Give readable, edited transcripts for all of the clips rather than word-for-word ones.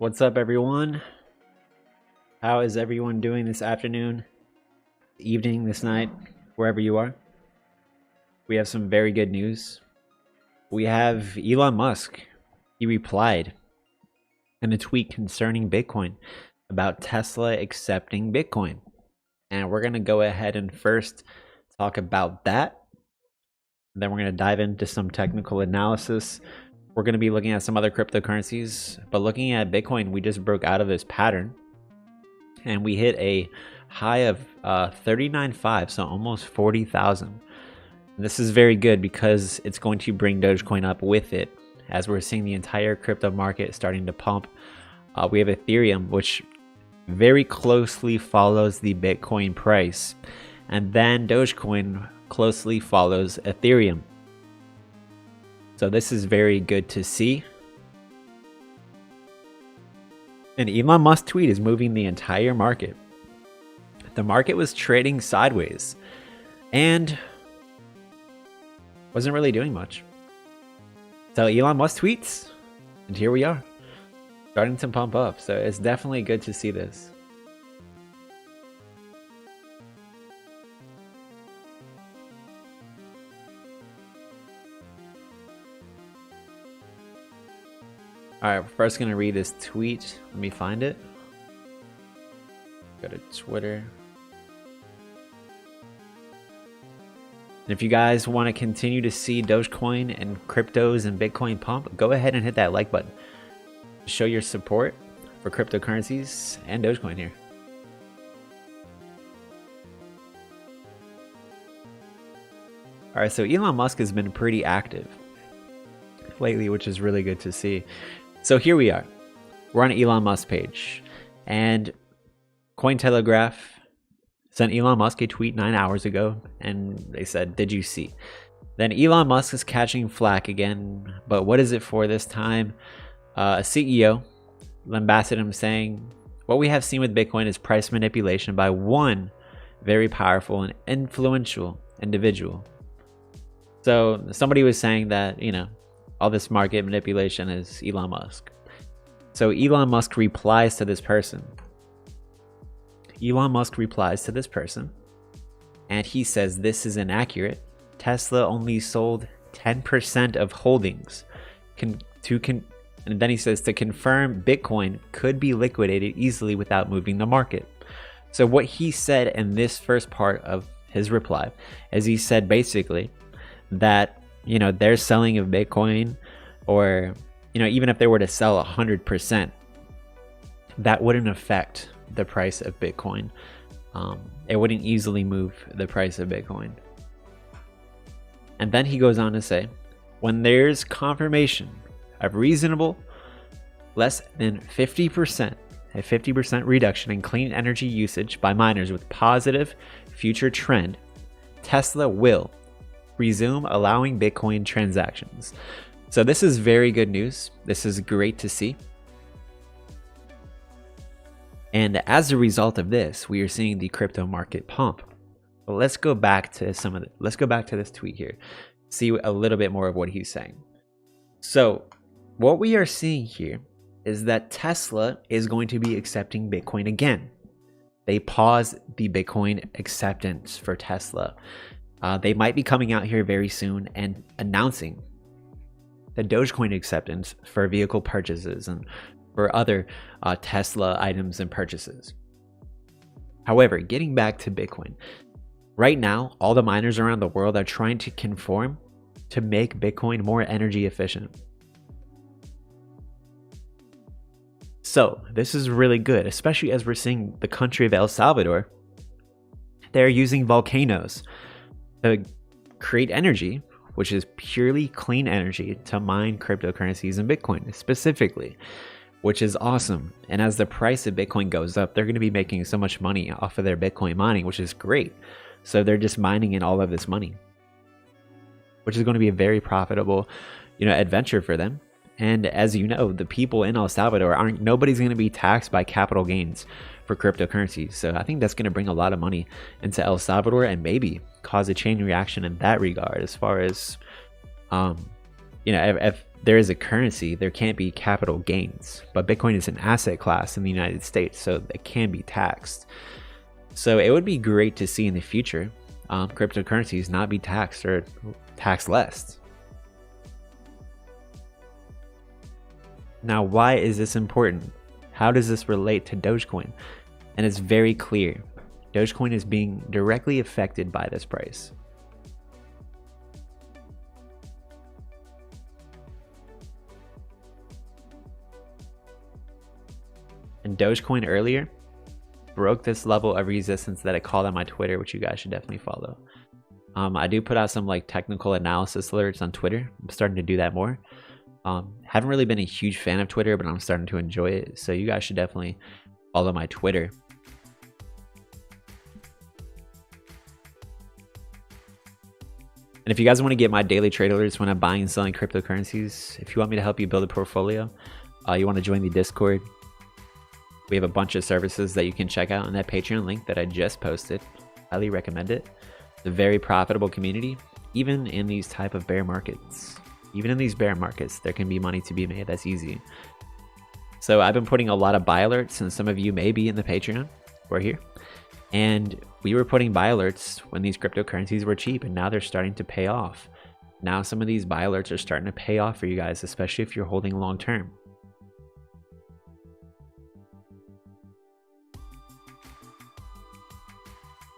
What's up, everyone? How is everyone doing this afternoon, evening, this night, wherever you are? We have some very good news. We have Elon Musk. He replied in a tweet concerning Bitcoin about Tesla accepting Bitcoin. And we're going to go ahead and first talk about that. Then we're going to dive into some technical analysis. We're going to be looking at some other cryptocurrencies, but looking at Bitcoin, we just broke out of this pattern and we hit a high of 39.5, so almost 40,000. This is very good because it's going to bring Dogecoin up with it, as we're seeing the entire crypto market starting to pump. We have Ethereum, which very closely follows the Bitcoin price, and then Dogecoin closely follows Ethereum. So this is very good to see. And Elon Musk's tweet is moving the entire market. The market was trading sideways and wasn't really doing much. So Elon Musk tweets, and here we are, starting to pump up. So it's definitely good to see this. All right, first gonna read this tweet. Let me find it. Go to Twitter. And if you guys want to continue to see Dogecoin and cryptos and Bitcoin pump, go ahead and hit that like button. Show your support for cryptocurrencies and Dogecoin here. All right, so Elon Musk has been pretty active lately, which is really good to see. So here we are. We're on Elon Musk page, and Cointelegraph sent Elon Musk a tweet 9 hours ago, and they said, "Did you see?" Then Elon Musk is catching flack again, but what is it for this time? A CEO lambasted him, saying, "What we have seen with Bitcoin is price manipulation by one very powerful and influential individual." So somebody was saying that, all this market manipulation is Elon Musk. So Elon Musk replies to this person. And he says this is inaccurate. Tesla only sold 10% of holdings. And then he says to confirm Bitcoin could be liquidated easily without moving the market. So what he said in this first part of his reply is he said basically that their selling of Bitcoin, or even if they were to sell 100%, that wouldn't affect the price of Bitcoin. It wouldn't easily move the price of Bitcoin. And then he goes on to say, when there's confirmation of reasonable less than 50%, a 50% reduction in clean energy usage by miners with positive future trend, Tesla will resume allowing Bitcoin transactions. So this is very good news. This is great to see. And as a result of this, we are seeing the crypto market pump. But let's go back to this tweet here. See a little bit more of what he's saying. So what we are seeing here is that Tesla is going to be accepting Bitcoin again. They paused the Bitcoin acceptance for Tesla. They might be coming out here very soon and announcing the Dogecoin acceptance for vehicle purchases and for other Tesla items and purchases. However, getting back to Bitcoin, right now, all the miners around the world are trying to conform to make Bitcoin more energy efficient. So this is really good, especially as we're seeing the country of El Salvador. They're using volcanoes to create energy, which is purely clean energy, to mine cryptocurrencies and Bitcoin specifically, which is awesome. And as the price of Bitcoin goes up, they're going to be making so much money off of their Bitcoin mining, which is great. So they're just mining in all of this money, which is going to be a very profitable, adventure for them. And as you know, the people in El Salvador nobody's going to be taxed by capital gains for cryptocurrencies. So I think that's going to bring a lot of money into El Salvador and maybe cause a chain reaction in that regard, as far as you know, if there is a currency, there can't be capital gains. But Bitcoin is an asset class in the United States, so it can be taxed. So it would be great to see in the future cryptocurrencies not be taxed or taxed less. Now, why is this important? How does this relate to Dogecoin? And it's very clear. Dogecoin is being directly affected by this price. And Dogecoin earlier broke this level of resistance that I called on my Twitter, which you guys should definitely follow. I do put out some like technical analysis alerts on Twitter. I'm starting to do that more. Haven't really been a huge fan of Twitter, but I'm starting to enjoy it. So you guys should definitely follow my Twitter. And if you guys want to get my daily trade alerts when I'm buying and selling cryptocurrencies, if you want me to help you build a portfolio, you want to join the Discord. We have a bunch of services that you can check out on that Patreon link that I just posted. Highly recommend it. It's a very profitable community, even in these type of bear markets. Even in these bear markets, there can be money to be made. That's easy. So I've been putting a lot of buy alerts, and some of you may be in the Patreon. We're here. And we were putting buy alerts when these cryptocurrencies were cheap, and now they're starting to pay off. Now some of these buy alerts are starting to pay off for you guys, especially if you're holding long term.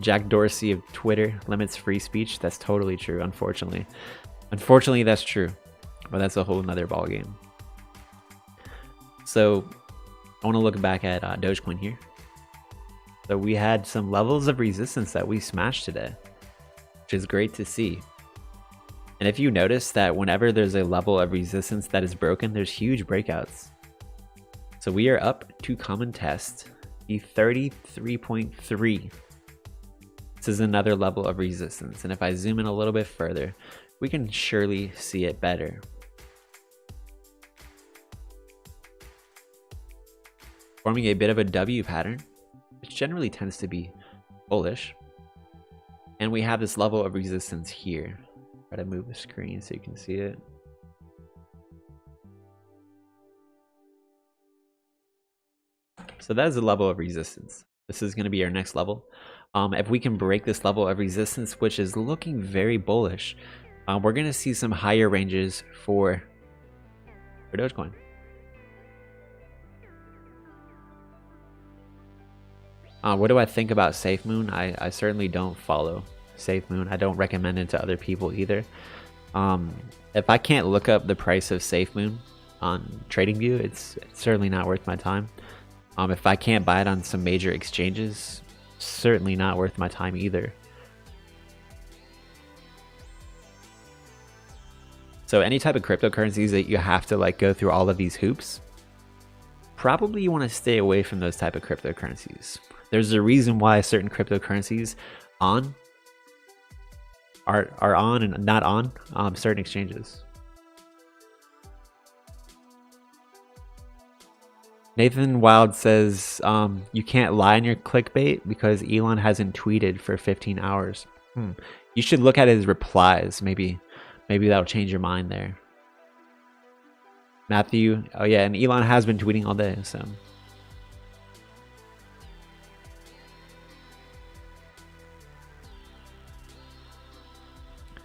Jack Dorsey of Twitter limits free speech. That's totally true, unfortunately. Unfortunately, that's true. But that's a whole nother ballgame. So I want to look back at Dogecoin here. So we had some levels of resistance that we smashed today, which is great to see. And if you notice that whenever there's a level of resistance that is broken, there's huge breakouts. So we are up to common test, the 33.3. This is another level of resistance. And if I zoom in a little bit further, we can surely see it better. Forming a bit of a W pattern, which generally tends to be bullish. And we have this level of resistance here. Try to move the screen so you can see it. So that is the level of resistance. This is going to be our next level. If we can break this level of resistance, which is looking very bullish, we're going to see some higher ranges for Dogecoin. What do I think about SafeMoon? I certainly don't follow SafeMoon. I don't recommend it to other people either. If I can't look up the price of SafeMoon on TradingView, it's certainly not worth my time. If I can't buy it on some major exchanges, certainly not worth my time either. So any type of cryptocurrencies that you have to like go through all of these hoops, probably you want to stay away from those type of cryptocurrencies. There's a reason why certain cryptocurrencies are on and not on certain exchanges. Nathan Wild says you can't lie in your clickbait because Elon hasn't tweeted for 15 hours. You should look at his replies. Maybe that'll change your mind there. Matthew, oh yeah, and Elon has been tweeting all day, so.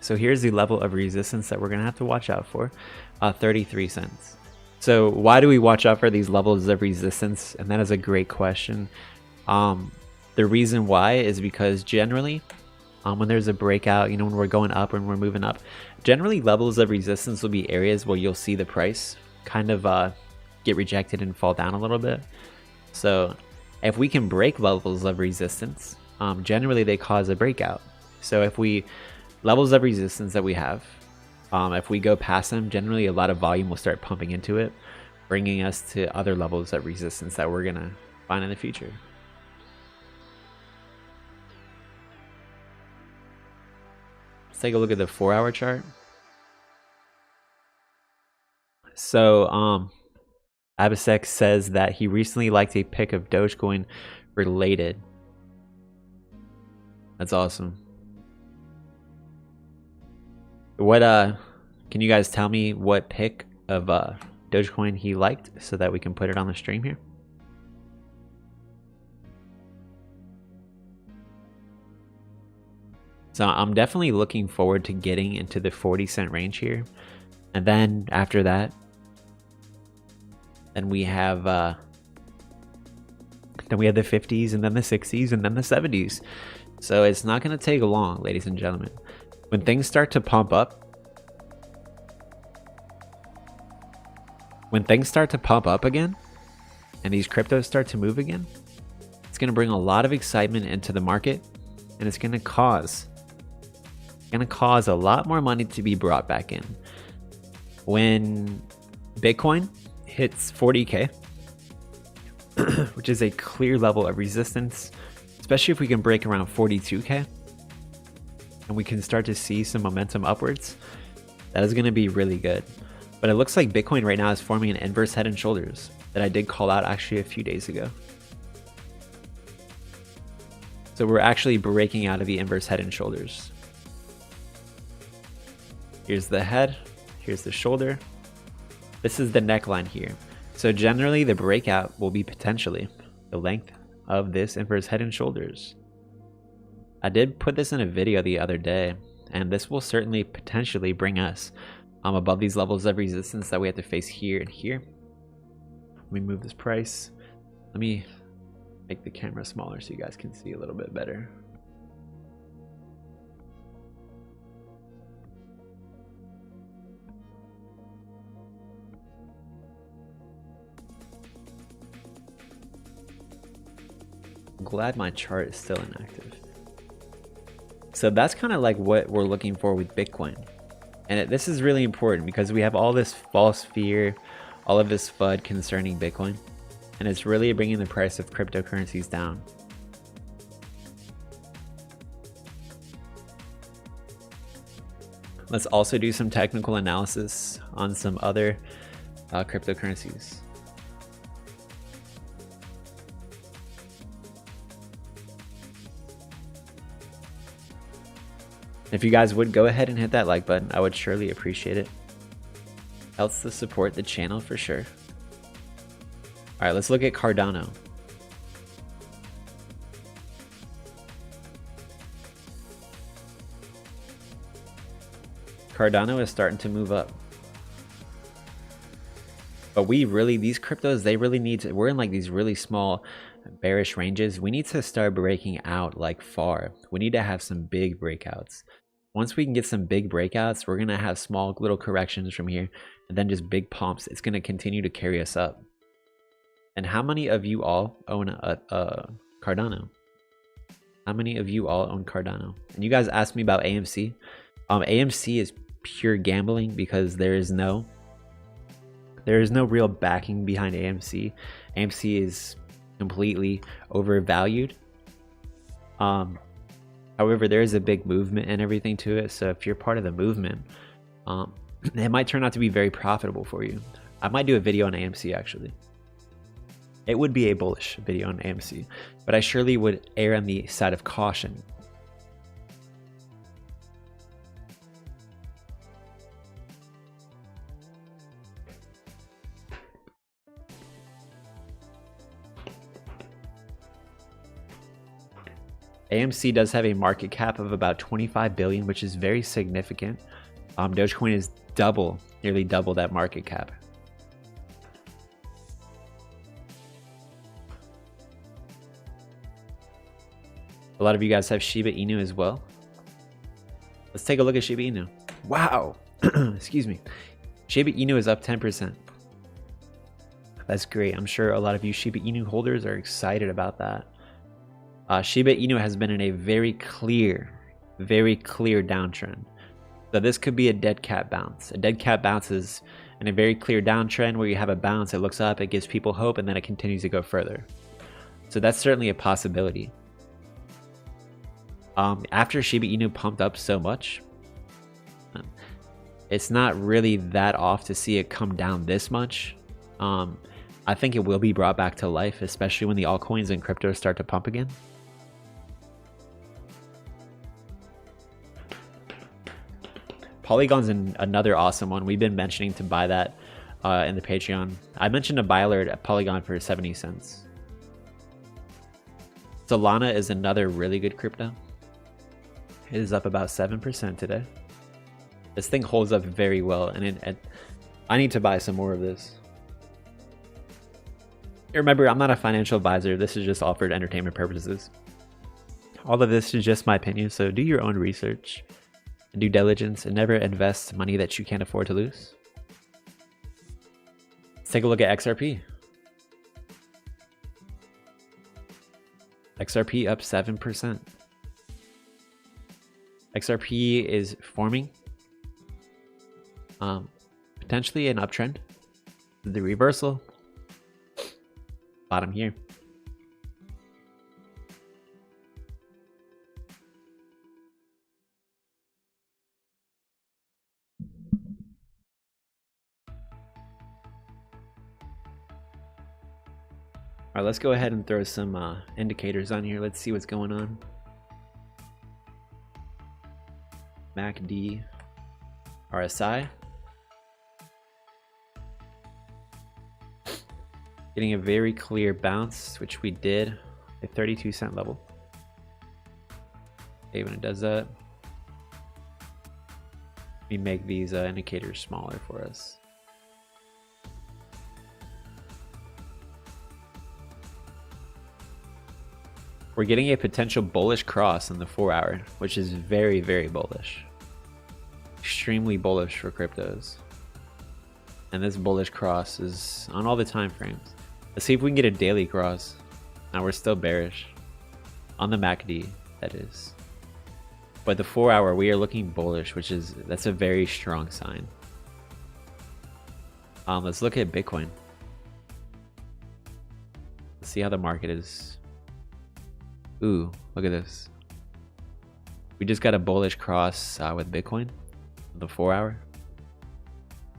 So here's the level of resistance that we're gonna have to watch out for, 33 cents. So why do we watch out for these levels of resistance? And that is a great question. The reason why is because generally, when there's a breakout, you know, when we're going up and we're moving up, generally levels of resistance will be areas where you'll see the price kind of get rejected and fall down a little bit. So if we can break levels of resistance, generally they cause a breakout. So if we levels of resistance that we have, if we go past them, generally a lot of volume will start pumping into it, bringing us to other levels of resistance that we're gonna find in the future. Let's take a look at the 4-hour chart. So Abisek says that he recently liked a pic of Dogecoin related. That's awesome. What Can you guys tell me what pick of Dogecoin he liked so that we can put it on the stream here? So I'm definitely looking forward to getting into the 40-cent range here. And then after that, then we have the 50s, and then the 60s, and then the 70s. So it's not going to take long, ladies and gentlemen. When things start to pump up, again, and these cryptos start to move again, it's going to bring a lot of excitement into the market, and it's going to cause a lot more money to be brought back in. When Bitcoin hits 40K, which is a clear level of resistance, especially if we can break around 42K, and we can start to see some momentum upwards, that is going to be really good. But it looks like Bitcoin right now is forming an inverse head and shoulders that I did call out actually a few days ago. So we're actually breaking out of the inverse head and shoulders. Here's the head, here's the shoulder. This is the neckline here. So generally the breakout will be potentially the length of this inverse head and shoulders. I did put this in a video the other day, and this will certainly potentially bring us above these levels of resistance that we have to face here and here. Let me move this price. Let me make the camera smaller so you guys can see a little bit better. I'm glad my chart is still inactive. So that's kind of like what we're looking for with Bitcoin. And this is really important because we have all this false fear, all of this FUD concerning Bitcoin, and it's really bringing the price of cryptocurrencies down. Let's also do some technical analysis on some other cryptocurrencies. If you guys would go ahead and hit that like button, I would surely appreciate it. Helps to support the channel for sure. All right, let's look at Cardano. Cardano is starting to move up. But these cryptos, they really need to, we're in like these really small bearish ranges. We need to start breaking out like far. We need to have some big breakouts. Once we can get some big breakouts, we're going to have small little corrections from here and then just big pumps. It's going to continue to carry us up. And how many of you all own Cardano? How many of you all own Cardano? And you guys asked me about AMC. AMC is pure gambling because there is no real backing behind AMC. AMC is completely overvalued. However, there is a big movement and everything to it. So if you're part of the movement, it might turn out to be very profitable for you. I might do a video on AMC actually. It would be a bullish video on AMC, but I surely would err on the side of caution. AMC does have a market cap of about 25 billion, which is very significant. Dogecoin is nearly double that market cap. A lot of you guys have Shiba Inu as well. Let's take a look at Shiba Inu. Wow. Excuse me. Shiba Inu is up 10%. That's great. I'm sure a lot of you Shiba Inu holders are excited about that. Shiba Inu has been in a very clear downtrend. So this could be a dead cat bounce. A dead cat bounce is in a very clear downtrend where you have a bounce, it looks up, it gives people hope, and then it continues to go further. So that's certainly a possibility. After Shiba Inu pumped up so much, it's not really that off to see it come down this much. I think it will be brought back to life, especially when the altcoins and crypto start to pump again. Polygon's another awesome one. We've been mentioning to buy that in the Patreon. I mentioned a buy alert at Polygon for 70 cents. Solana is another really good crypto. It is up about 7% today. This thing holds up very well, and I need to buy some more of this. Remember, I'm not a financial advisor. This is just all for entertainment purposes. All of this is just my opinion, so do your own research, due diligence, and never invest money that you can't afford to lose. Let's take a look at XRP. XRP up 7%. XRP is forming potentially an uptrend. The reversal, bottom here. All right, let's go ahead and throw some indicators on here. Let's see what's going on. MACD, RSI. Getting a very clear bounce, which we did at 32-cent level. Okay, when it does that, we make these indicators smaller for us. We're getting a potential bullish cross in the 4-hour, which is very, very bullish. Extremely bullish for cryptos. And this bullish cross is on all the time frames. Let's see if we can get a daily cross. Now we're still bearish. On the MACD, that is. But the 4-hour, we are looking bullish, that's a very strong sign. Let's look at Bitcoin. Let's see how the market is. Ooh, look at this. We just got a bullish cross with Bitcoin, the 4-hour.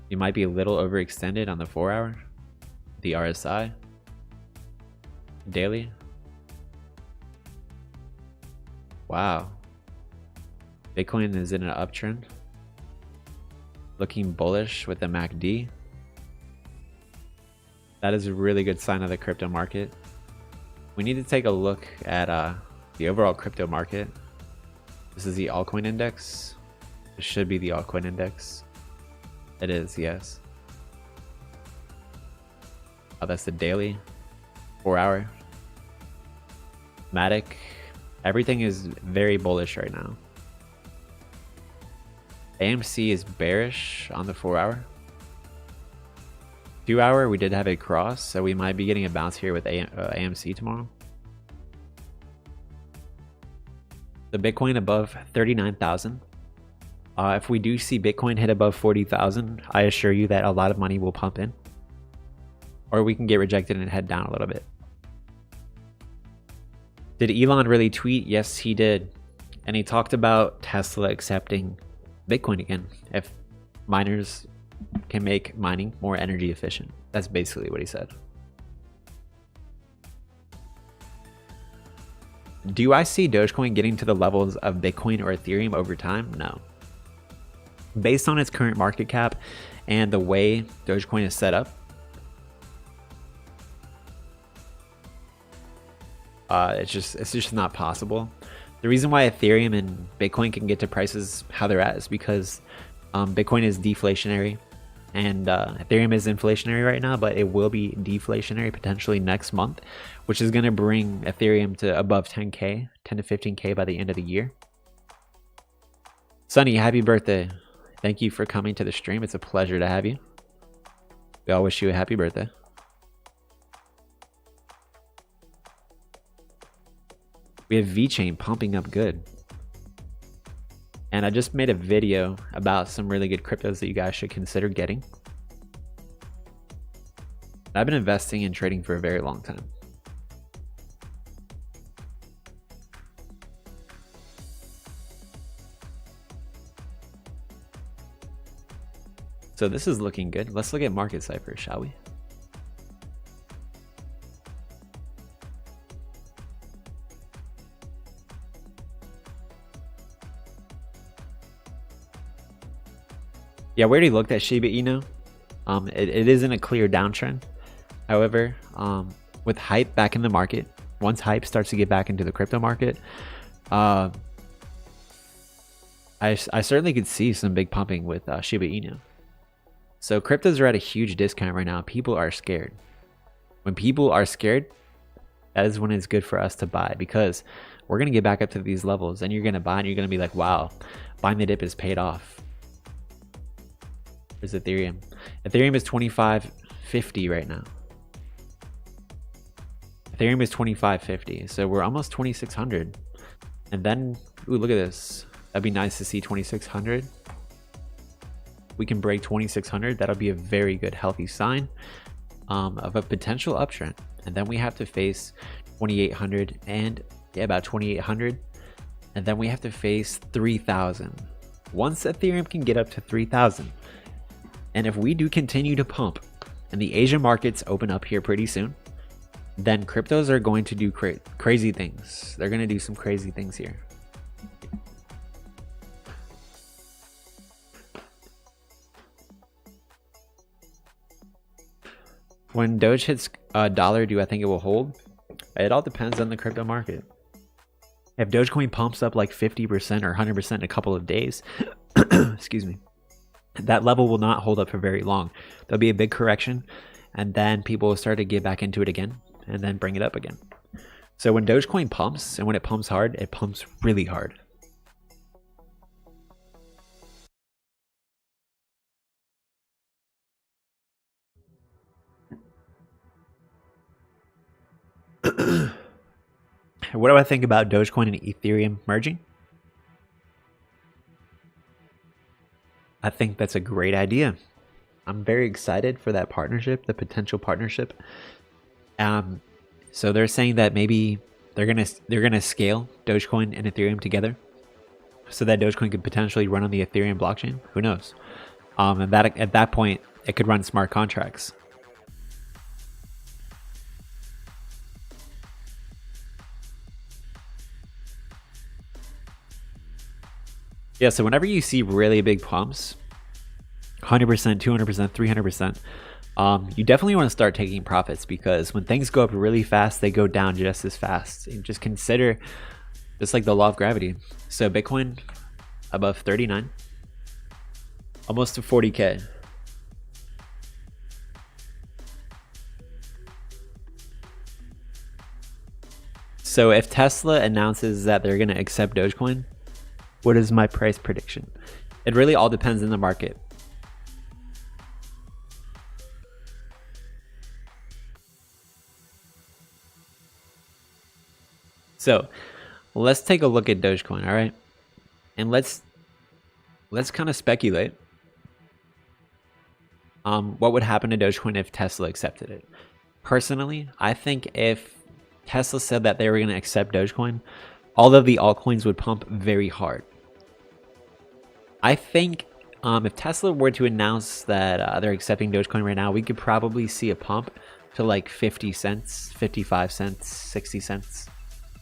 You might be a little overextended on the 4-hour. The RSI. Daily. Wow. Bitcoin is in an uptrend. Looking bullish with the MACD. That is a really good sign of the crypto market. We need to take a look at the overall crypto market. This is the altcoin index. It should be the altcoin index. It is, yes. Oh, that's the daily, 4-hour. Matic. Everything is very bullish right now. AMC is bearish on the 4-hour. 2-hour, we did have a cross, so we might be getting a bounce here with AMC tomorrow. The Bitcoin above 39,000. If we do see Bitcoin hit above 40,000, I assure you that a lot of money will pump in. Or we can get rejected and head down a little bit. Did Elon really tweet? Yes, he did. And he talked about Tesla accepting Bitcoin again if miners can make mining more energy efficient. That's basically what he said. Do I see Dogecoin getting to the levels of Bitcoin or Ethereum over time? No. Based on its current market cap and the way Dogecoin is set up, it's just not possible. The reason why Ethereum and Bitcoin can get to prices how they're at is because Bitcoin is deflationary and Ethereum is inflationary right now, but it will be deflationary potentially next month, which is going to bring Ethereum to above 10K, 10 to 15K by the end of the year. Sunny, happy birthday. Thank you for coming to the stream. It's a pleasure to have you. We all wish you a happy birthday. We have VeChain pumping up good. And I just made a video about some really good cryptos that you guys should consider getting. I've been investing and trading for a very long time. So this is looking good. Let's look at market cipher, shall we? Yeah, we already looked at Shiba Inu. It is in a clear downtrend. However, with hype back in the market, once hype starts to get back into the crypto market, I certainly could see some big pumping with Shiba Inu. So cryptos are at a huge discount right now. People are scared. When people are scared, that is when it's good for us to buy, because we're going to get back up to these levels and you're going to buy and you're going to be like, wow, buying the dip is paid off. There's Ethereum. Ethereum is 25.50 right now. Ethereum is 25.50. So we're almost 2,600. And then, ooh, look at this. That'd be nice to see 2,600. We can break 2,600. That'll be a very good, healthy sign of a potential uptrend. And then we have to face 2,800 and about 2,800. And then we have to face 3,000. Once Ethereum can get up to 3,000, and if we do continue to pump and the Asian markets open up here pretty soon, then cryptos are going to do crazy things. They're going to do some crazy things here. When Doge hits $1, do I think it will hold? It all depends on the crypto market. If Dogecoin pumps up like 50% or 100% in a couple of days, excuse me, that level will not hold up for very long. There'll be a big correction, and then people will start to get back into it again and then bring it up again. So when Dogecoin pumps, and when it pumps hard, it pumps really hard. What do I think about Dogecoin and Ethereum merging? I think that's a great idea. I'm very excited for that partnership, the potential partnership. So they're saying that maybe they're gonna scale Dogecoin and Ethereum together, so that Dogecoin could potentially run on the Ethereum blockchain. Who knows? And that at that point, it could run smart contracts. Yeah, so whenever you see really big pumps, 100%, 200%, 300%, you definitely want to start taking profits, because when things go up really fast, they go down just as fast. And just consider, just like the law of gravity. So Bitcoin above 39, almost to 40K. So if Tesla announces that they're going to accept Dogecoin, what is my price prediction? It really all depends on the market. So let's take a look at Dogecoin, all right? And let's kind of speculate what would happen to Dogecoin if Tesla accepted it. Personally, I think if Tesla said that they were going to accept Dogecoin, all of the altcoins would pump very hard. I think if Tesla were to announce that they're accepting Dogecoin right now, we could probably see a pump to like 50 cents, 55 cents, 60 cents.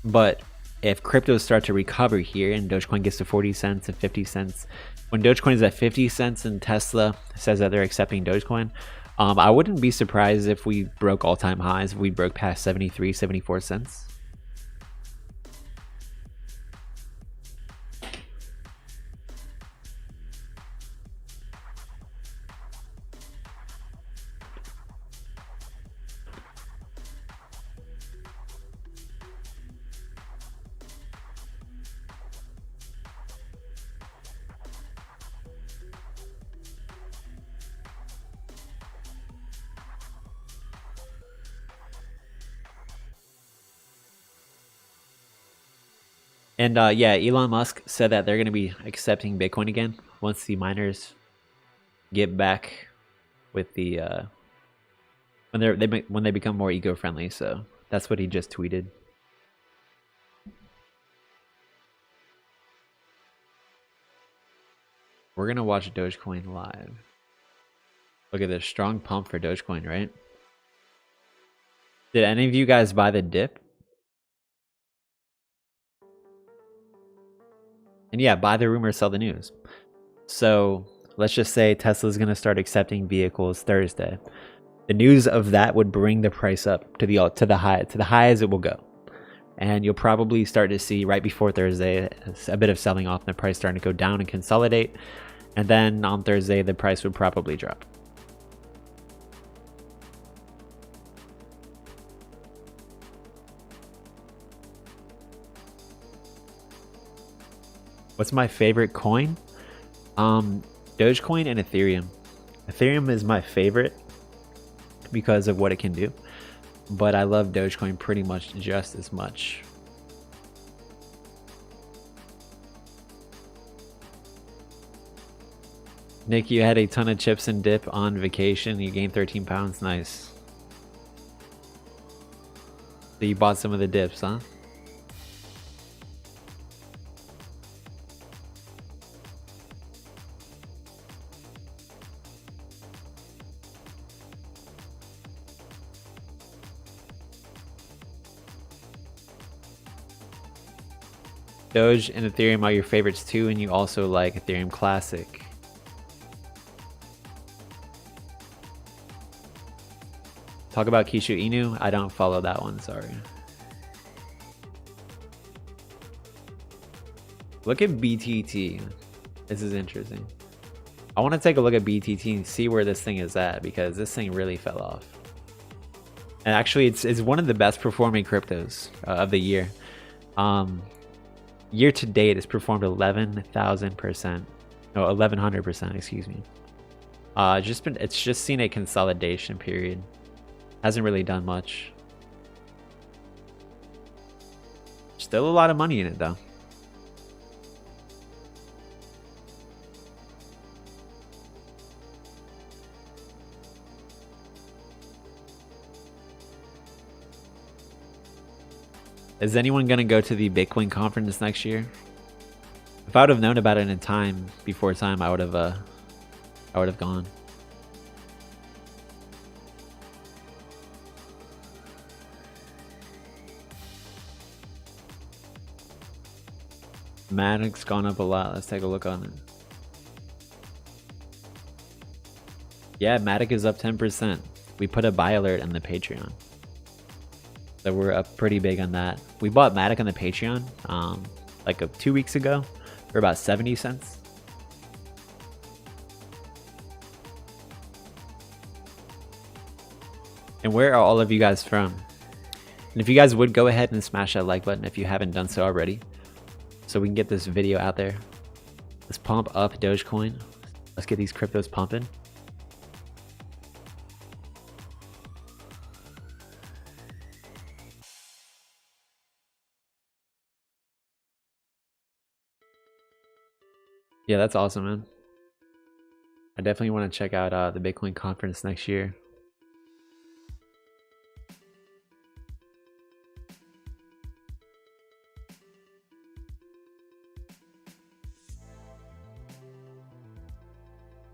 But if cryptos start to recover here and Dogecoin gets to 40 cents and 50 cents, when Dogecoin is at 50 cents and Tesla says that they're accepting Dogecoin, I wouldn't be surprised if we broke all-time highs, if we broke past 73, 74 cents. And yeah, Elon Musk said that they're going to be accepting Bitcoin again once the miners get back with the when they become more eco-friendly. So that's what he just tweeted. We're going to watch Dogecoin live. Look at this strong pump for Dogecoin, right? Did any of you guys buy the dip? And yeah, buy the rumor, sell the news. So let's just say Tesla's going to start accepting vehicles Thursday. The news of that would bring the price up to the high as it will go. And you'll probably start to see right before Thursday a bit of selling off and the price starting to go down and consolidate. And then on Thursday, the price would probably drop. What's my favorite coin? Dogecoin and Ethereum. Ethereum is my favorite because of what it can do, but I love Dogecoin pretty much just as much. Nick, you had a ton of chips and dip on vacation. You gained 13 pounds. Nice. So you bought some of the dips, huh? Doge and Ethereum are your favorites too, and you also like Ethereum Classic. Talk about Kishu Inu. I don't follow that one, sorry. Look at BTT. This is interesting. I want to take a look at BTT and see where this thing is at, because this thing really fell off. And actually, it's one of the best performing cryptos of the year. Year to date, it's performed 11,000%. No, 1,100%. Excuse me. It's just seen a consolidation period. Hasn't really done much. Still a lot of money in it though. Is anyone gonna go to the Bitcoin conference next year? If I would have known about it in time, before time, I would have gone. Matic's gone up a lot. Let's take a look on it. Yeah, Matic is up 10%. We put a buy alert in the Patreon. So we're up pretty big on that. We bought Matic on the Patreon like 2 weeks ago for about 70 cents. And where are all of you guys from? And if you guys would go ahead and smash that like button if you haven't done so already, so we can get this video out there. Let's pump up Dogecoin. Let's get these cryptos pumping. Yeah, that's awesome, man. I definitely want to check out the Bitcoin conference next year.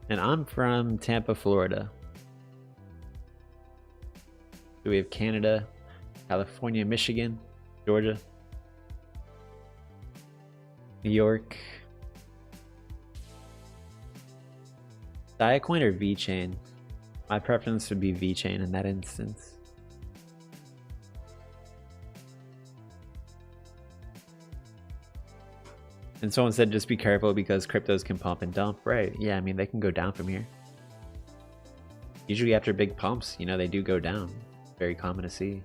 And I'm from Tampa, Florida. So we have Canada, California, Michigan, Georgia, New York. Diacoin or VeChain? My preference would be VeChain in that instance. And someone said just be careful because cryptos can pump and dump. Right, yeah, I mean they can go down from here. Usually after big pumps, you know, they do go down. Very common to see.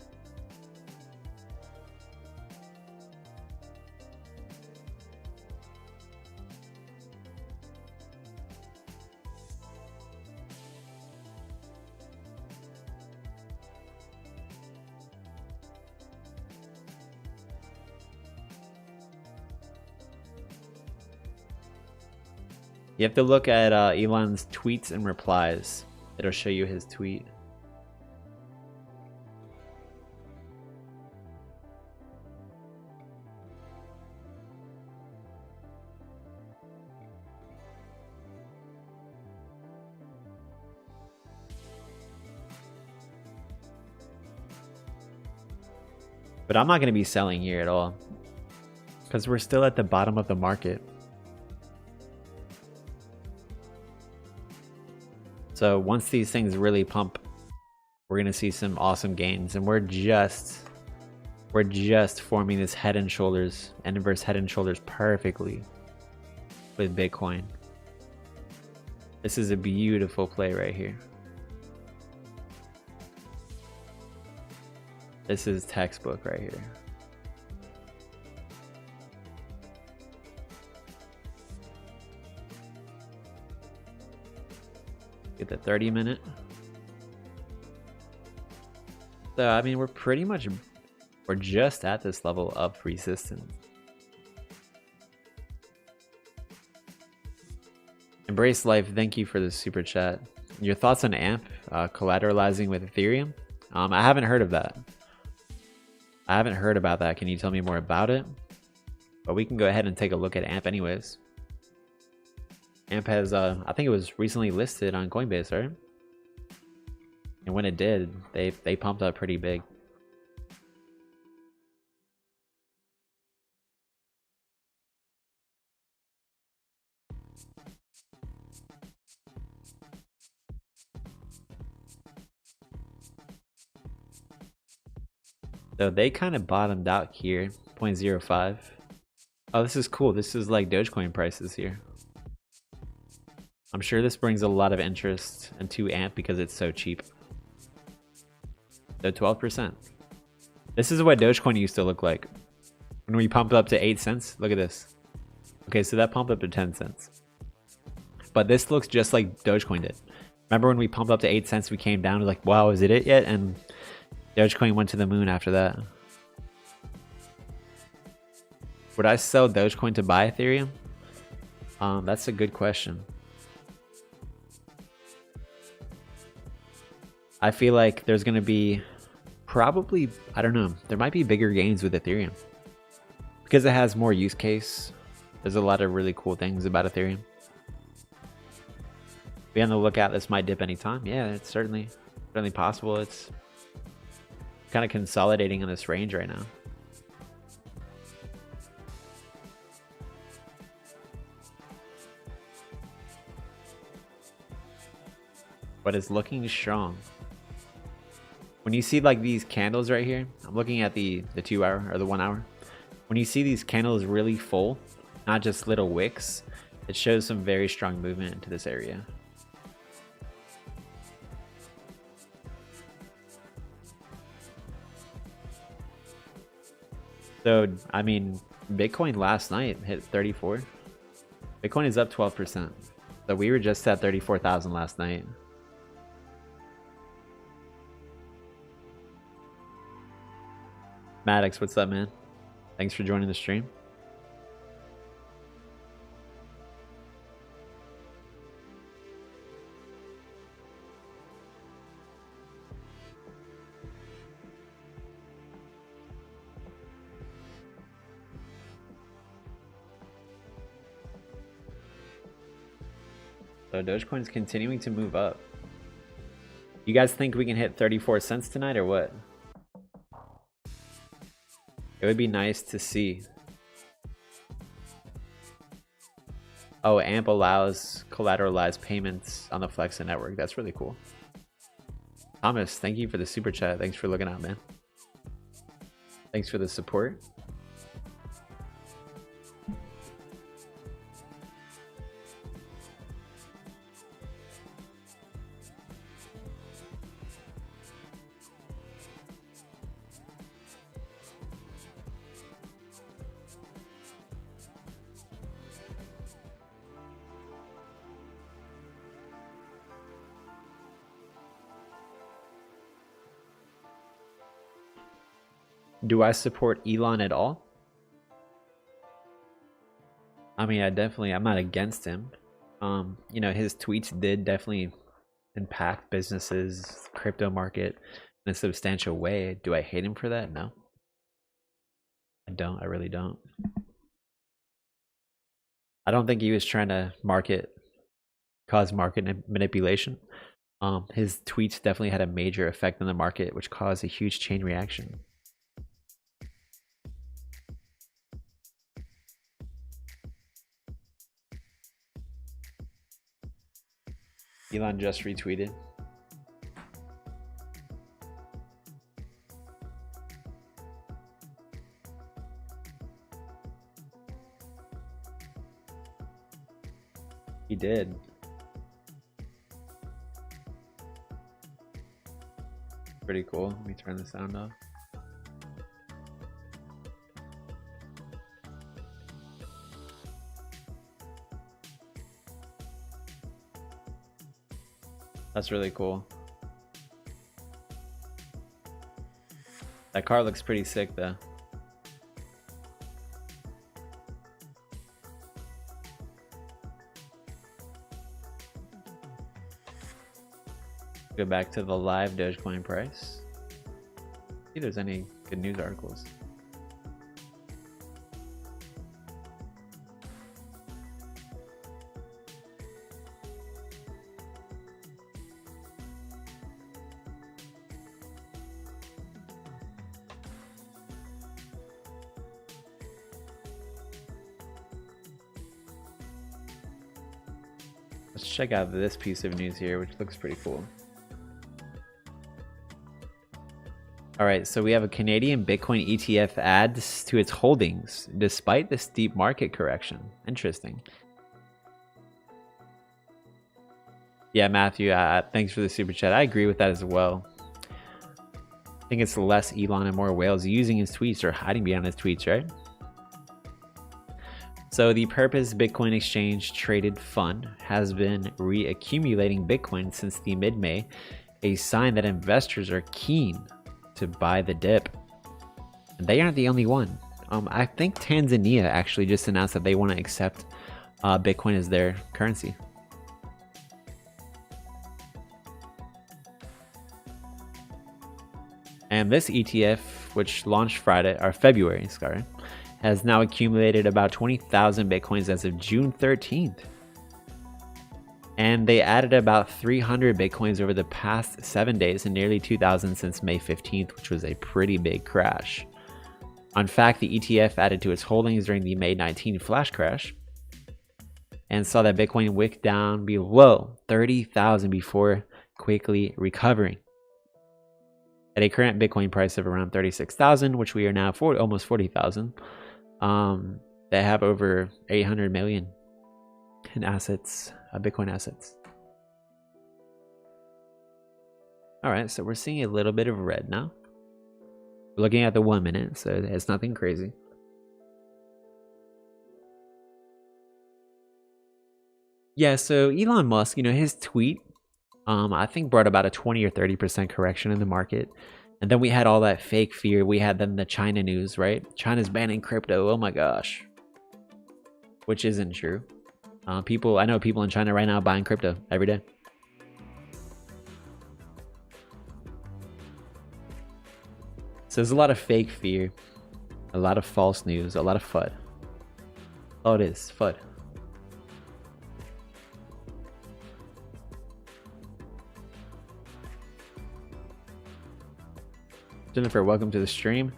You have to look at Elon's tweets and replies. It'll show you his tweet. But I'm not going to be selling here at all, because we're still at the bottom of the market. So once these things really pump, we're gonna see some awesome gains, and we're just forming this head and shoulders, inverse head and shoulders perfectly with Bitcoin. This is a beautiful play right here. This is textbook right here. Get the 30-minute. So I mean, we're just at this level of resistance. Embrace Life, thank you for the super chat. Your thoughts on AMP collateralizing with Ethereum? I haven't heard of that. I haven't heard about that. Can you tell me more about it? But we can go ahead and take a look at AMP anyways. AMP has, I think it was recently listed on Coinbase, right? And when it did, they pumped up pretty big. So they kind of bottomed out here, 0.05. Oh, this is cool. This is like Dogecoin prices here. I'm sure this brings a lot of interest into AMP because it's so cheap. So 12%. This is what Dogecoin used to look like. When we pumped up to 8 cents, look at this. Okay, so that pumped up to 10 cents. But this looks just like Dogecoin did. Remember when we pumped up to 8 cents, we came down to like, wow, is it yet? And Dogecoin went to the moon after that. Would I sell Dogecoin to buy Ethereum? That's a good question. I feel like there's going to be probably, I don't know, there might be bigger gains with Ethereum. Because it has more use case. There's a lot of really cool things about Ethereum. Be on the lookout, this might dip anytime. Yeah, it's certainly possible. It's kind of consolidating in this range right now. But it's looking strong. When you see like these candles right here, I'm looking at the 2 hour or the 1 hour. When you see these candles really full, not just little wicks, it shows some very strong movement into this area. So, I mean, Bitcoin last night hit 34. Bitcoin is up 12%. So we were just at 34,000 last night. Maddox, what's up, man? Thanks for joining the stream. So Dogecoin is continuing to move up. You guys think we can hit 34 cents tonight or what? It would be nice to see. Oh, AMP allows collateralized payments on the Flexa network. That's really cool. Thomas, thank you for the super chat. Thanks for looking out, man. Thanks for the support. Do I support Elon at all? I mean, I'm not against him. You know, his tweets did definitely impact businesses, crypto market in a substantial way. Do I hate him for that? No. I don't. I really don't. I don't think he was trying to cause market manipulation. His tweets definitely had a major effect on the market, which caused a huge chain reaction. Elon just retweeted. He did. Pretty cool. Let me turn the sound off. That's really cool. That car looks pretty sick though. Go back to the live Dogecoin price. See if there's any good news articles. Let's check out this piece of news here, which looks pretty cool. All right, so we have a Canadian Bitcoin ETF adds to its holdings despite the steep market correction. Interesting. Yeah, Matthew, thanks for the super chat. I agree with that as well. I think it's less Elon and more whales using his tweets or hiding behind his tweets, right? So the Purpose Bitcoin Exchange Traded Fund has been reaccumulating Bitcoin since the mid-May, a sign that investors are keen to buy the dip. And they aren't the only one. I think Tanzania actually just announced that they want to accept Bitcoin as their currency. And this ETF, which launched February, has now accumulated about 20,000 Bitcoins as of June 13th. And they added about 300 Bitcoins over the past 7 days and nearly 2,000 since May 15th, which was a pretty big crash. In fact, the ETF added to its holdings during the May 19 flash crash and saw that Bitcoin wick down below 30,000 before quickly recovering. At a current Bitcoin price of around 36,000, which we are now almost 40,000, they have over 800 million in assets, Bitcoin assets. All right, so we're seeing a little bit of red now. We're looking at the 1 minute, so it's nothing crazy. Yeah, so Elon Musk, his tweet, I think brought about a 20 or 30% correction in the market. And then we had all that fake fear. We had then the China news, right? China's banning crypto. Oh my gosh. Which isn't true. I know people in China right now buying crypto every day. So there's a lot of fake fear, a lot of false news, a lot of FUD. Oh, it is FUD. Jennifer, welcome to the stream.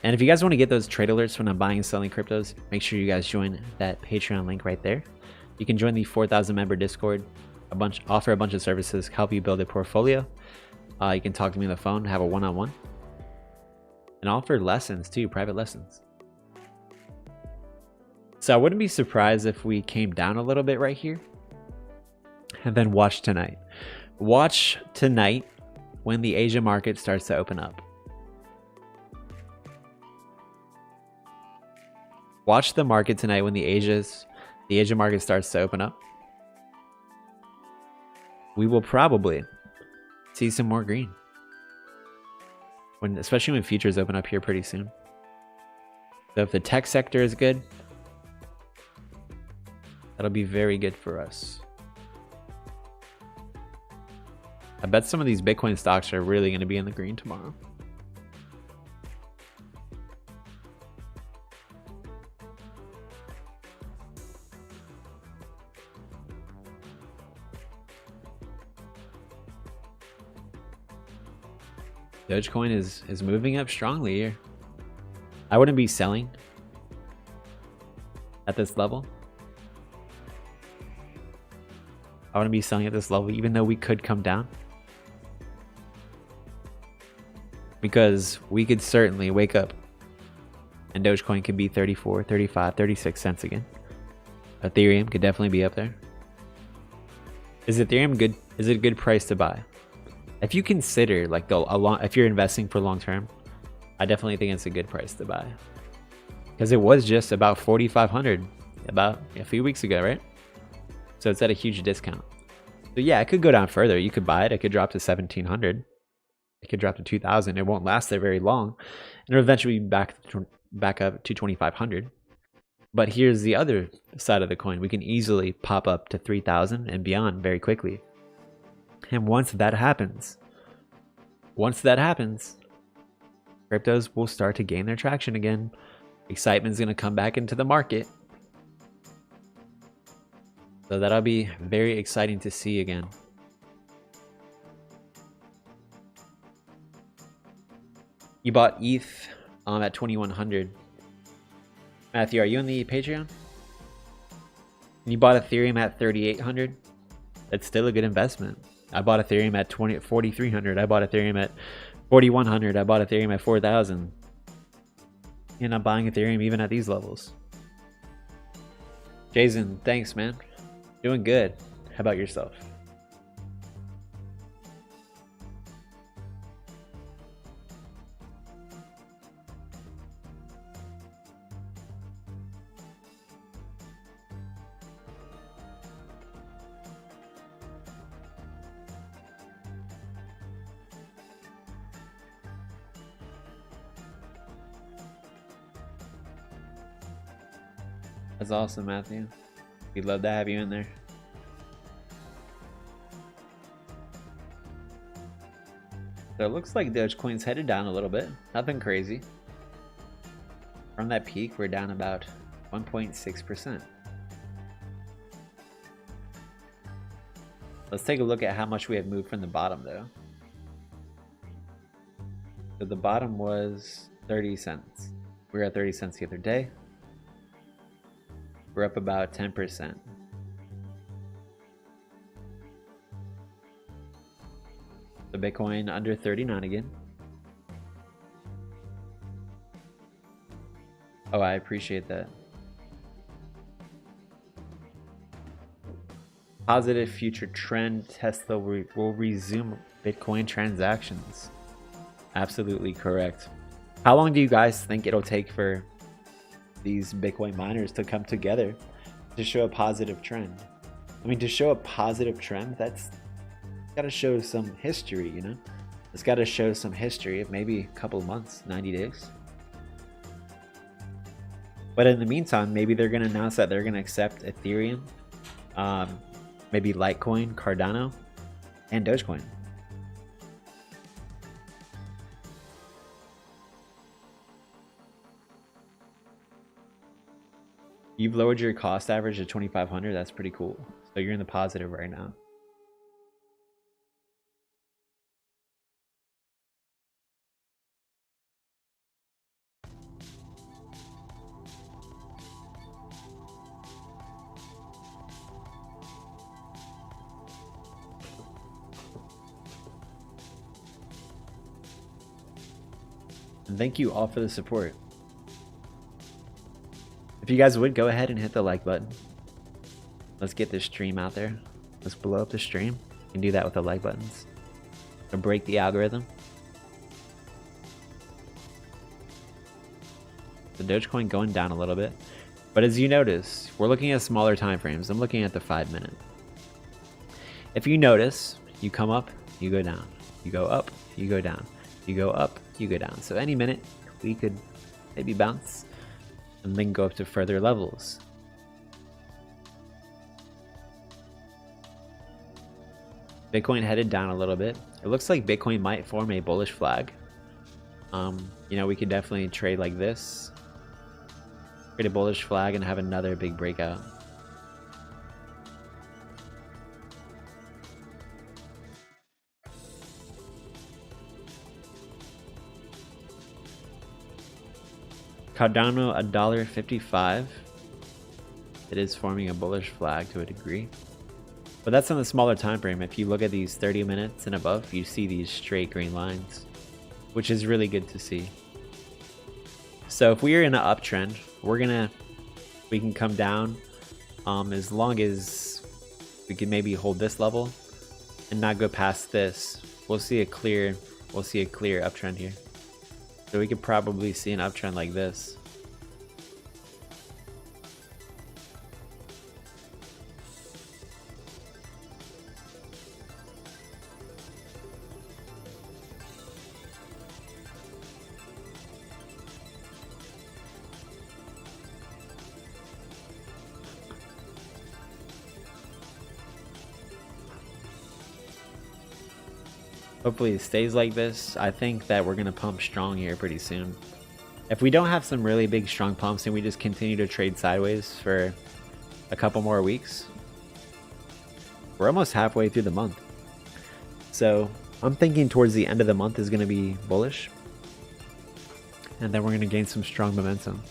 And if you guys want to get those trade alerts when I'm buying and selling cryptos, make sure you guys join that Patreon link right there. You can join the 4,000 member Discord, offer a bunch of services, help you build a portfolio. You can talk to me on the phone, have a one-on-one, and offer lessons too, private lessons. So I wouldn't be surprised if we came down a little bit right here and then watch tonight. Watch tonight when the Asia market starts to open up. Watch the market tonight when the Asia market starts to open up. We will probably see some more green. Especially when futures open up here pretty soon. So if the tech sector is good, that'll be very good for us. I bet some of these Bitcoin stocks are really going to be in the green tomorrow. Dogecoin is moving up strongly here. I wouldn't be selling at this level. I want to be selling at this level, even though we could come down. Because we could certainly wake up and Dogecoin could be 34, 35, 36 cents again. Ethereum could definitely be up there. Is Ethereum good? Is it a good price to buy? If you consider like if you're investing for long term, I definitely think it's a good price to buy. Because it was just about 4,500 about a few weeks ago, right? So it's at a huge discount. So yeah, it could go down further. You could buy it. It could drop to 1,700. It could drop to 2,000. It won't last there very long, and it'll eventually be back up to 2,500. But here's the other side of the coin. We can easily pop up to 3,000 and beyond very quickly. And once that happens, cryptos will start to gain their traction again. Excitement's going to come back into the market. So that'll be very exciting to see again. You bought ETH at 2,100. Matthew, are you on the Patreon? And you bought Ethereum at 3,800. That's still a good investment. I bought Ethereum at 4,300. I bought Ethereum at 4,100. I bought Ethereum at 4,000. And I'm buying Ethereum even at these levels. Jason, thanks, man. Doing good. How about yourself? That's awesome, Matthew. We'd love to have you in there. So it looks like Dogecoin's headed down a little bit. Nothing crazy. From that peak, we're down about 1.6%. Let's take a look at how much we have moved from the bottom, though. So the bottom was 30 cents. We were at 30 cents the other day. We're up about 10%. The Bitcoin under 39 again. Oh, I appreciate that. Positive future trend. Tesla will resume Bitcoin transactions. Absolutely correct. How long do you guys think it'll take for these Bitcoin miners to come together to show a positive trend? I mean, to show a positive trend, that's got to show some history, you know? It's got to show some history of maybe a couple of months, 90 days. But in the meantime, maybe they're going to announce that they're going to accept Ethereum, maybe Litecoin, Cardano, and Dogecoin. You've lowered your cost average to 2,500. That's pretty cool. So you're in the positive right now. And thank you all for the support. If you guys would, go ahead and hit the like button. Let's get this stream out there. Let's blow up the stream. You can do that with the like buttons. To break the algorithm. The Dogecoin going down a little bit. But as you notice, we're looking at smaller time frames. I'm looking at the 5 minute. If you notice, you come up, you go down. You go up, you go down. You go up, you go down. So any minute, we could maybe bounce and then go up to further levels. Bitcoin headed down a little bit. It looks like Bitcoin might form a bullish flag. You know, we could definitely trade like this, create a bullish flag, and have another big breakout. Cardano $1.55. It is forming a bullish flag to a degree. But that's on the smaller time frame. If you look at these 30 minutes and above, you see these straight green lines, which is really good to see. So if we are in an uptrend, we can come down as long as we can maybe hold this level and not go past this. We'll see a clear uptrend here. So we could probably see an uptrend like this. Hopefully it stays like this. I think that we're going to pump strong here pretty soon. If we don't have some really big strong pumps and we just continue to trade sideways for a couple more weeks, we're almost halfway through the month. So I'm thinking towards the end of the month is going to be bullish. And then we're going to gain some strong momentum.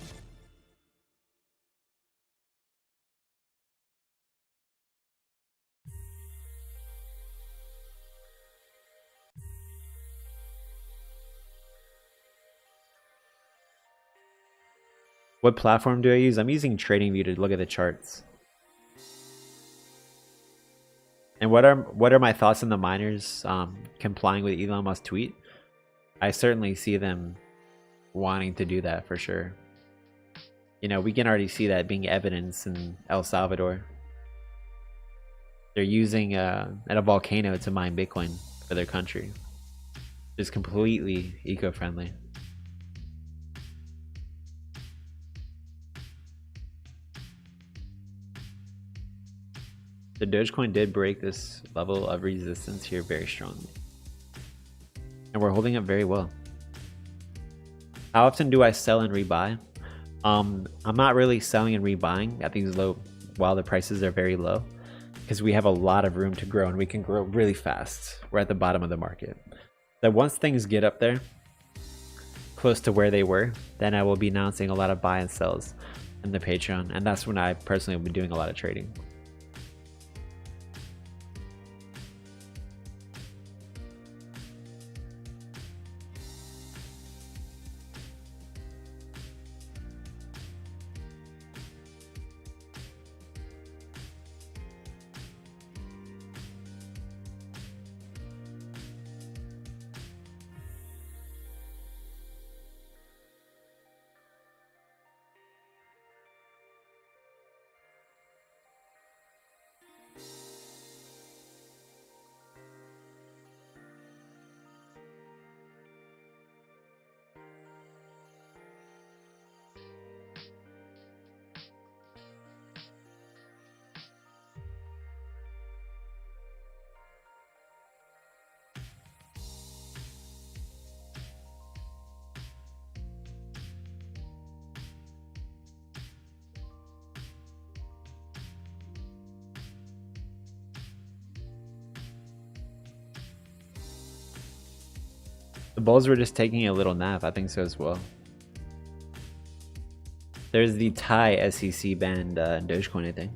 What platform do I use? I'm using TradingView to look at the charts. And what are my thoughts on the miners complying with Elon Musk's tweet? I certainly see them wanting to do that for sure. You know, we can already see that being evidence in El Salvador. They're using at a volcano to mine Bitcoin for their country. It's completely eco-friendly. The Dogecoin did break this level of resistance here very strongly. And we're holding up very well. How often do I sell and rebuy? I'm not really selling and rebuying at these low while the prices are very low, because we have a lot of room to grow and we can grow really fast. We're at the bottom of the market. So once things get up there, close to where they were, then I will be announcing a lot of buy and sells in the Patreon. And that's when I personally will be doing a lot of trading. The bulls were just taking a little nap. I think so as well. There's the Thai SEC banned Dogecoin, I think.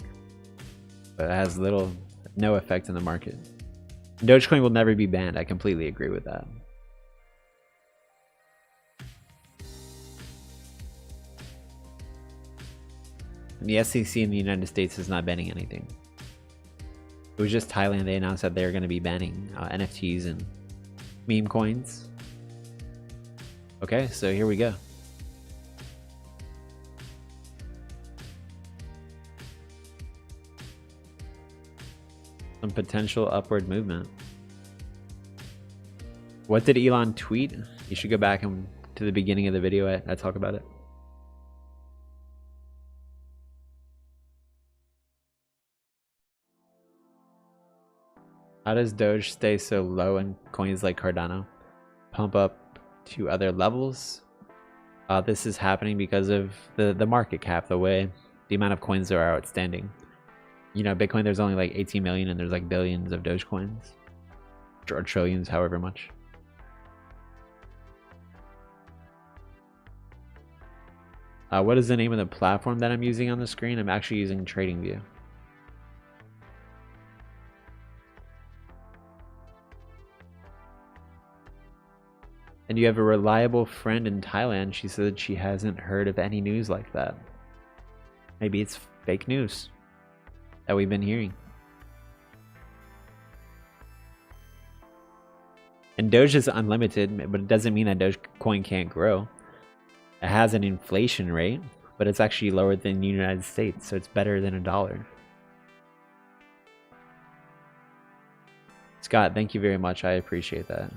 But it has no effect on the market. Dogecoin will never be banned. I completely agree with that. And the SEC in the United States is not banning anything. It was just Thailand. They announced that they're going to be banning NFTs and meme coins. Okay, so here we go. Some potential upward movement. What did Elon tweet? You should go back to the beginning of the video. I talk about it. How does Doge stay so low in coins like Cardano? Pump up to other levels? This is happening because of the market cap, the amount of coins that are outstanding. You know, Bitcoin, there's only like 18 million and there's like billions of Dogecoins. Or trillions, however much. What is the name of the platform that I'm using on the screen? I'm actually using TradingView. And you have a reliable friend in Thailand. She said she hasn't heard of any news like that. Maybe it's fake news that we've been hearing. And Doge is unlimited, but it doesn't mean that Dogecoin can't grow. It has an inflation rate, but it's actually lower than the United States, so it's better than $1. Scott, thank you very much. I appreciate that.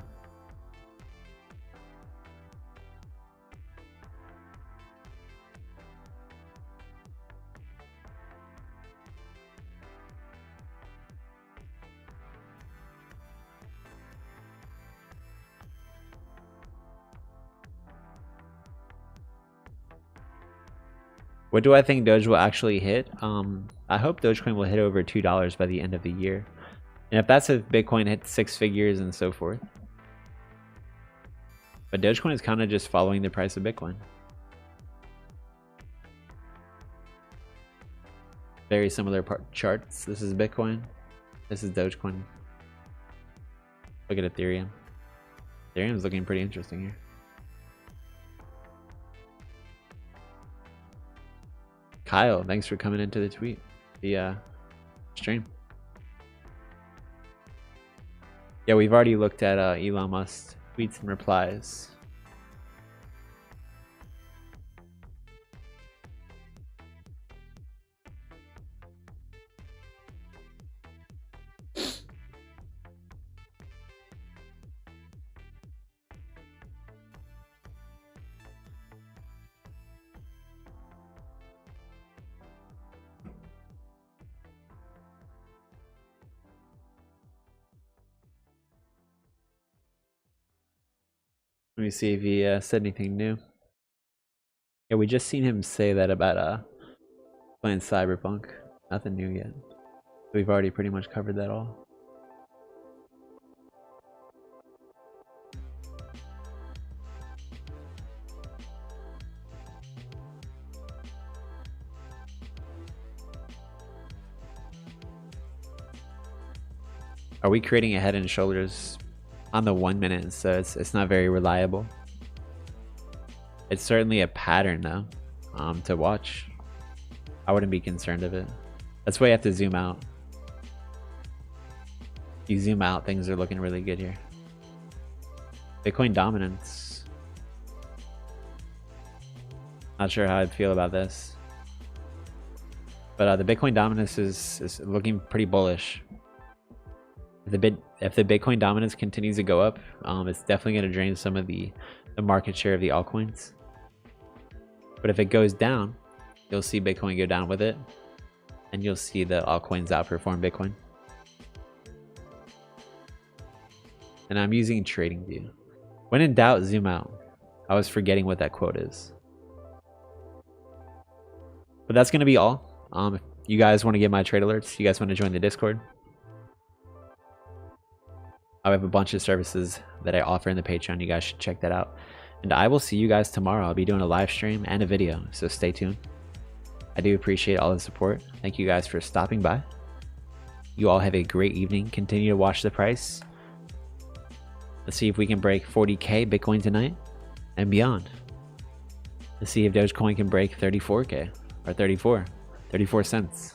What do I think Doge will actually hit? I hope Dogecoin will hit over $2 by the end of the year. And if that's if Bitcoin hits 6 figures and so forth. But Dogecoin is kind of just following the price of Bitcoin. Very similar charts. This is Bitcoin. This is Dogecoin. Look at Ethereum. Ethereum is looking pretty interesting here. Kyle, thanks for coming into the stream. Yeah, we've already looked at Elon Musk's tweets and replies. Let me see if he said anything new. Yeah, we just seen him say that about playing Cyberpunk. Nothing new yet. We've already pretty much covered that all. Are we creating a head and shoulders on the 1 minute? So it's not very reliable. It's certainly a pattern though, to watch. I wouldn't be concerned of it. That's why you have to zoom out. If you zoom out, things are looking really good here. Bitcoin dominance. Not sure how I'd feel about this. But the Bitcoin dominance is looking pretty bullish. If the Bitcoin dominance continues to go up, it's definitely going to drain some of the market share of the altcoins. But if it goes down, you'll see Bitcoin go down with it, and you'll see the altcoins outperform Bitcoin. And I'm using TradingView. When in doubt, zoom out. I was forgetting what that quote is. But that's going to be all. If you guys want to get my trade alerts, you guys want to join the Discord, I have a bunch of services that I offer in the Patreon. You guys should check that out. And I will see you guys tomorrow. I'll be doing a live stream and a video, so stay tuned. I do appreciate all the support. Thank you guys for stopping by. You all have a great evening. Continue to watch the price. Let's see if we can break 40K Bitcoin tonight and beyond. Let's see if Dogecoin can break 34K or 34 cents.